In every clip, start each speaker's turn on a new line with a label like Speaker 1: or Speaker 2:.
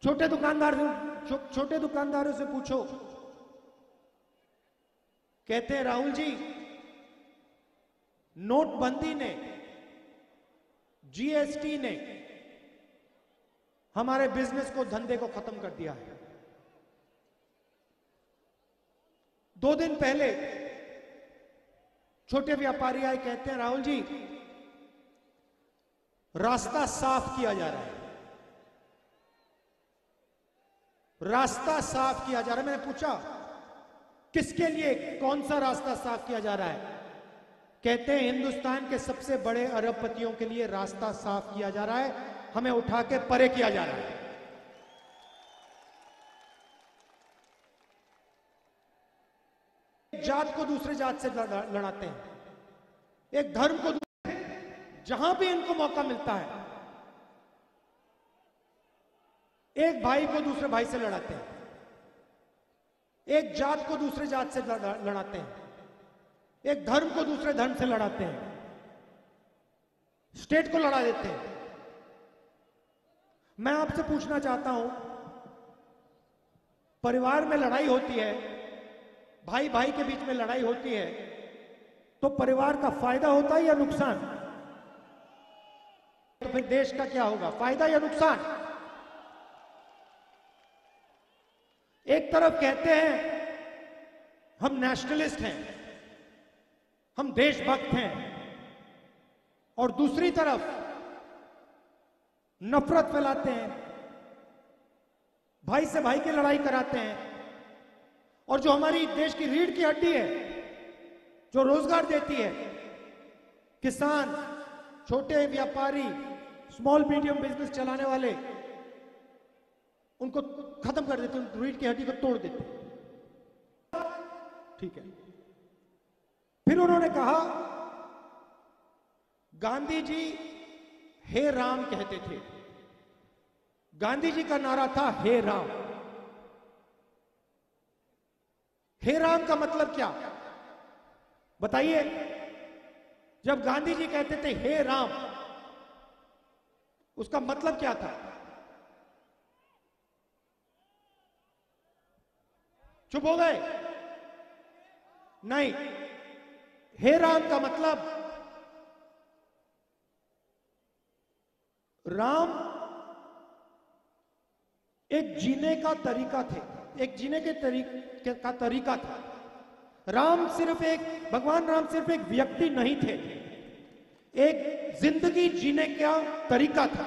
Speaker 1: छोटे दुकानदारों से पूछो, कहते हैं राहुल जी, नोटबंदी ने, जीएसटी ने हमारे बिजनेस को, धंधे को खत्म कर दिया है। 2 दिन पहले छोटे व्यापारी आए, कहते हैं राहुल जी, रास्ता साफ किया जा रहा है, रास्ता साफ किया जा रहा है। मैंने पूछा किसके लिए, कौन सा रास्ता साफ किया जा रहा है? कहते हैं हिंदुस्तान के सबसे बड़े अरबपतियों के लिए रास्ता साफ किया जा रहा है, हमें उठा के परे किया जा रहा है। एक जात को दूसरे जात से लड़ाते हैं, एक धर्म को जहां भी इनको मौका मिलता है, एक भाई को दूसरे भाई से लड़ाते हैं, एक जात को दूसरे जात से लड़ाते हैं, एक धर्म को दूसरे धर्म से लड़ाते हैं, स्टेट को लड़ा देते हैं। मैं आपसे पूछना चाहता हूं, परिवार में लड़ाई होती है, भाई भाई के बीच में लड़ाई होती है, तो परिवार का फायदा होता है या नुकसान? तो फिर देश का क्या होगा, फायदा या नुकसान? एक तरफ कहते हैं हम नेशनलिस्ट हैं, हम देशभक्त हैं, और दूसरी तरफ नफरत फैलाते हैं, भाई से भाई की लड़ाई कराते हैं। और जो हमारी देश की रीढ़ की हड्डी है, जो रोजगार देती है, किसान, छोटे व्यापारी, स्मॉल मीडियम बिजनेस चलाने वाले, उनको खत्म कर देते हैं, रीढ़ की हड्डी को तोड़ देते हैं। ठीक है। फिर उन्होंने कहा, गांधी जी हे राम कहते थे, गांधी जी का नारा था हे राम। हे राम का मतलब क्या बताइए? जब गांधी जी कहते थे हे राम, उसका मतलब क्या था? चुप हो गए? नहीं, हे राम का मतलब, राम एक जीने का तरीका थे, एक जीने के तरीका था। राम सिर्फ एक, भगवान राम सिर्फ एक व्यक्ति नहीं थे, एक जिंदगी जीने का तरीका था।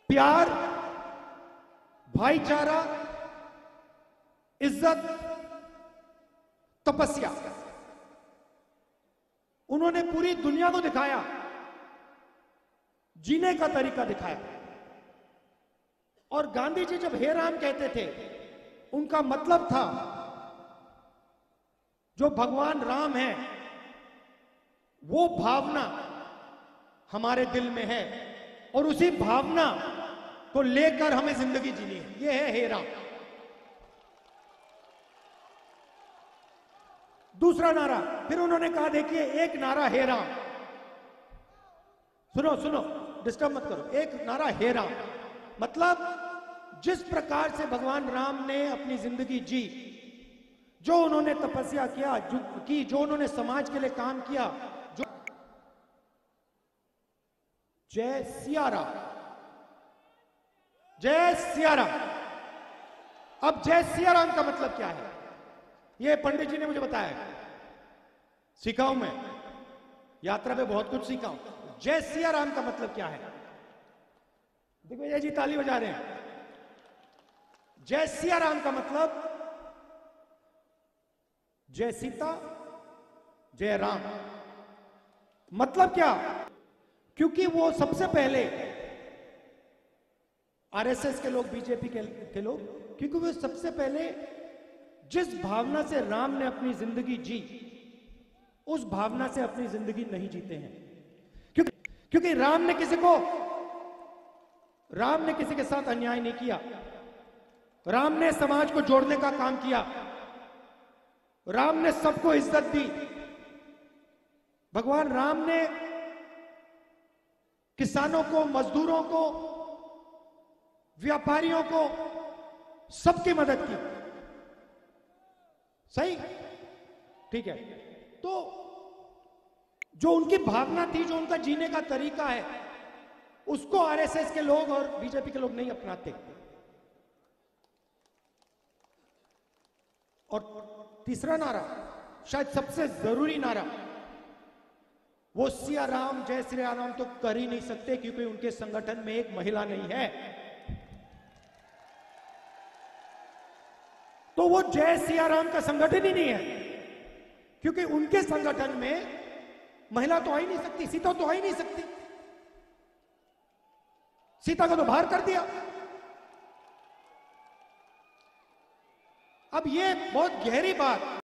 Speaker 1: प्यार, भाईचारा, इज्जत, तपस्या, उन्होंने पूरी दुनिया को दिखाया, जीने का तरीका दिखाया। और गांधी जी जब हे राम कहते थे, उनका मतलब था जो भगवान राम है, वो भावना हमारे दिल में है, और उसी भावना को लेकर हमें जिंदगी जीनी है। ये है हे राम। दूसरा नारा फिर उन्होंने कहा, देखिए, एक नारा हे राम, सुनो सुनो, डिस्टर्ब मत करो। एक नारा हे राम मतलब जिस प्रकार से भगवान राम ने अपनी जिंदगी जी, जो उन्होंने तपस्या किया, जो उन्होंने समाज के लिए काम किया, जो जय सिया राम, जय सिया राम। अब जय सिया राम का मतलब क्या है? ये पंडित जी ने मुझे बताया, सीखा हूं मैं, यात्रा पे बहुत कुछ सीखा हूं। जय सिया राम का मतलब क्या है? दिग्विजय जी ताली बजा रहे हैं। जय सिया राम का मतलब जय सीता, जय राम। मतलब क्या? क्योंकि वो सबसे पहले, आरएसएस के लोग, बीजेपी के लोग, क्योंकि वो सबसे पहले जिस भावना से राम ने अपनी जिंदगी जी, उस भावना से अपनी जिंदगी नहीं जीते हैं। क्योंकि राम ने किसी के साथ अन्याय नहीं किया। राम ने समाज को जोड़ने का काम किया। राम ने सबको इज्जत दी। भगवान राम ने किसानों को, मजदूरों को, व्यापारियों को, सबकी मदद की। सही? ठीक है। तो जो उनकी भावना थी, जो उनका जीने का तरीका है, उसको आरएसएस के लोग और बीजेपी के लोग नहीं अपनाते। और तीसरा नारा, शायद सबसे जरूरी नारा, वो सिया राम जय श्री राम तो कर ही नहीं सकते, क्योंकि उनके संगठन में एक महिला नहीं है। तो वो जय सिया राम का संगठन ही नहीं है, क्योंकि उनके संगठन में महिला तो आ ही नहीं सकती, सीता तो आ ही नहीं सकती। सीता को तो बाहर कर दिया। अब ये बहुत गहरी बात